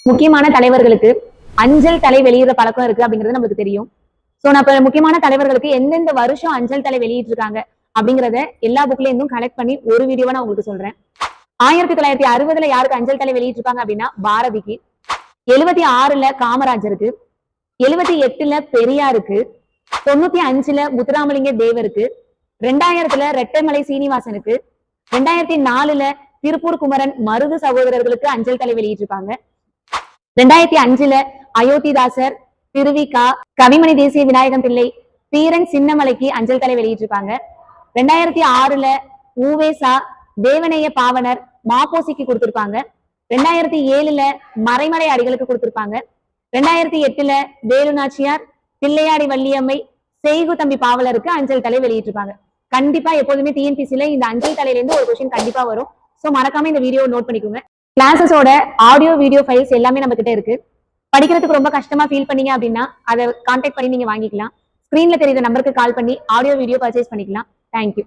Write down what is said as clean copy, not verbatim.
முக்கியமான தலைவர்களுக்கு அஞ்சல் தலை வெளியிடுற பழக்கம் இருக்கு அப்படிங்கிறது நம்மளுக்கு தெரியும். சோ நான் இப்ப முக்கியமான தலைவர்களுக்கு எந்தெந்த வருஷம் அஞ்சல் தலை வெளியிட்டு இருக்காங்க அப்படிங்கறத எல்லா புக்ல இருந்தும் கலெக்ட் பண்ணி ஒரு வீடியோவா நான் உங்களுக்கு சொல்றேன். 1960 யாருக்கு அஞ்சல் தலை வெளியிட்டு இருப்பாங்க அப்படின்னா பாரதிக்கு, 76 காமராஜருக்கு, 78 பெரியாருக்கு, 95 முத்துராமலிங்க தேவருக்கு, 2000 ரெட்டமலை சீனிவாசனுக்கு, 2004 திருப்பூர் குமரன் மருது சகோதரர்களுக்கு அஞ்சல் தலை வெளியிட்டிருப்பாங்க. 2005 அயோத்திதாசர், திருவிகா, கவிமணி தேசிய விநாயகம் பிள்ளை, தீரன் சின்னமலைக்கு அஞ்சல் தலை வெளியிட்டிருப்பாங்க. 2006 ஊவேசா, தேவனைய பாவனர், மாப்போசிக்கு கொடுத்திருப்பாங்க. 2007 மறைமலை அடிகளுக்கு கொடுத்திருப்பாங்க. 2008 வேலுநாச்சியார், பிள்ளையாடி வள்ளியம்மை, செய்கு தம்பி பாவலருக்கு அஞ்சல் தலை வெளியிட்டிருப்பாங்க. கண்டிப்பா எப்போதுமே டிஎன்பிசில இந்த அஞ்சல் தலையில இருந்து ஒரு கொஸ்டின் கண்டிப்பா வரும். சோ மறக்காம இந்த வீடியோ நோட் பண்ணிக்கோங்க. கிளாஸஸோட ஆடியோ வீடியோ ஃபைல்ஸ் எல்லாமே நம்ம கிட்ட இருக்கு. படிக்கிறதுக்கு ரொம்ப கஷ்டமா ஃபீல் பண்ணீங்க அப்படின்னா அதை கான்டாக்ட் பண்ணி நீங்க வாங்கிக்கலாம். ஸ்கிரீன்ல தெரியுற நம்பருக்கு கால் பண்ணி ஆடியோ வீடியோ பர்ச்சேஸ் பண்ணிக்கலாம். தேங்க்யூ.